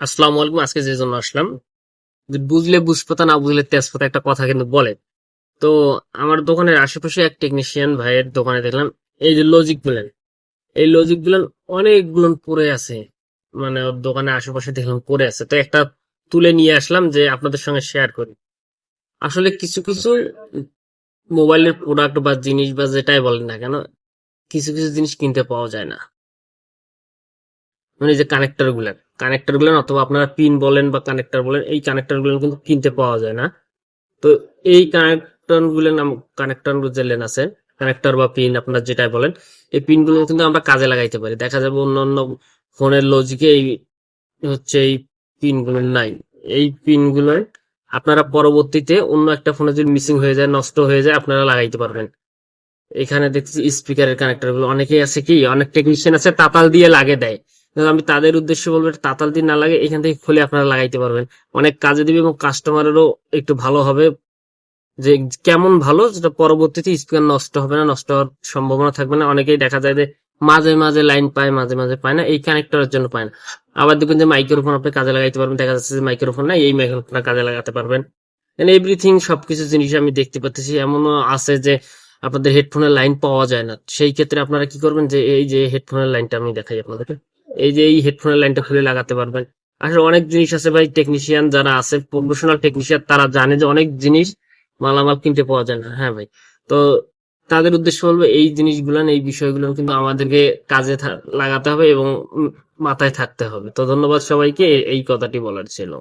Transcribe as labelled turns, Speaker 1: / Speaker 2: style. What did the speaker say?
Speaker 1: আসসালামু আলাইকুম। আজকে যে জন্য আসলাম, যে বুঝলে বুঝপাতা না বুঝলে তেজপাতা একটা কথা কিন্তু বলে। তো আমার দোকানের আশেপাশে এক টেকনিশিয়ান ভাইয়ের দোকানে দেখলাম এই যে লজিক গুলেন, এই লজিক গুলেন অনেকগুলো পড়ে আছে। মানে ওর দোকানের আশেপাশে দেখলাম পড়ে আছে, তো একটা তুলে নিয়ে আসলাম যে আপনাদের সঙ্গে শেয়ার করি। আসলে কিছু কিছু মোবাইলের প্রোডাক্ট বা জিনিস বা যেটাই বলেন না কেন, কিছু কিছু জিনিস কিনতে পাওয়া যায় না। মানে এই যে কানেক্টর গুলেন অথবা আপনারা পিন বলেন বা কানেক্টর বলেন, এই কানেক্টর গুলো কিন্তু কিনতে পাওয়া যায় না। তো এই কানেক্টর যে লেন আছে, কানেক্টর বা পিন আপনার যেটাই বলেন, এই পিন গুলো কিন্তু আমরা কাজে লাগাইতে পারি। দেখা যাবে অন্য অন্য ফোনের লজিকে এই পিন গুলো নাই। এই পিন গুলো আপনারা পরবর্তীতে অন্য একটা ফোনে যদি মিসিং হয়ে যায়, নষ্ট হয়ে যায়, আপনারা লাগাইতে পারবেন। এখানে দেখতেছি স্পিকারের কানেক্টর গুলো অনেকেই আছে, কি অনেক টেকনিশিয়ান আছে তাতাল দিয়ে লাগে দেয়। কিন্তু আমি তাদের উদ্দেশ্যে বলবো এটা তাতাল দিয়ে না লাগে, এখান থেকে খুলে আপনারা লাগাইতে পারবেন। অনেক কাজে দিবে এবং কাস্টমারেরও একটু ভালো হবে। যে কেমন ভালো, যেটা পরবর্তীতে স্পিকার নষ্ট হবে না, নষ্ট হওয়ার সম্ভাবনা থাকবে না। অনেকেই দেখা যায় যে মাঝে মাঝে লাইন পায়, মাঝে মাঝে পায় না, এই কানেক্টরের জন্য পায় না। আবার দেখবেন যে মাইক্রোফোন আপনি কাজে লাগাইতে পারবেন, দেখা যাচ্ছে যে মাইক্রোফোন না, এই মাইক্রোফোন কাজে লাগাতে পারবেন। এভরিথিং সবকিছু জিনিস আমি দেখতে পাচ্ছি। এমনও আছে যে আপনাদের হেডফোনের লাইন পাওয়া যায় না, সেই ক্ষেত্রে আপনারা কি করবেন, যে এই যে হেডফোনের লাইনটা আমি দেখাই আপনাদেরকে, এই যে এই হেডফোনের লাইনটা খুলে লাগাতে পারবেন। আসলে অনেক জিনিস আছে ভাই, টেকনিশিয়ান যারা আছে, প্রফেশনাল টেকনিশিয়ান, তারা জানে যে অনেক জিনিস মালামাল কিনতে পাওয়া যায় না। হ্যাঁ ভাই। তো তাদের উদ্দেশ্য বলবো এই জিনিসগুলো, এই বিষয়গুলো কিন্তু আমাদেরকে কাজে লাগাতে হবে এবং মাথায় থাকতে হবে। তো ধন্যবাদ সবাইকে, এই কথাটি বলার ছিল।